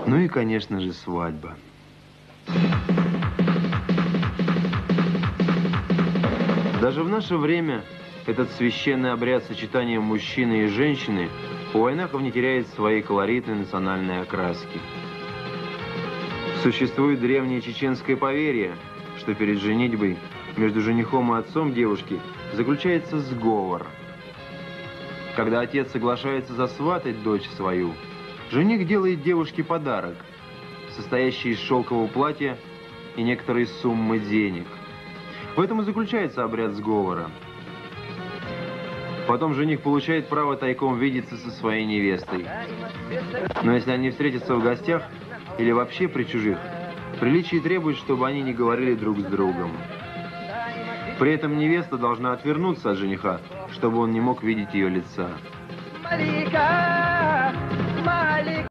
Ну и, конечно же, свадьба. Даже в наше время этот священный обряд сочетания мужчины и женщины у войнахов не теряет своей колоритной национальной окраски. Существует древнее чеченское поверье, что перед женитьбой между женихом и отцом девушки заключается сговор. Когда отец соглашается засватать дочь свою, жених делает девушке подарок, состоящий из шелкового платья и некоторой суммы денег. В этом и заключается обряд сговора. Потом жених получает право тайком видеться со своей невестой. Но если они встретятся в гостях или вообще при чужих, приличие требует, чтобы они не говорили друг с другом. При этом невеста должна отвернуться от жениха, чтобы он не мог видеть ее лица.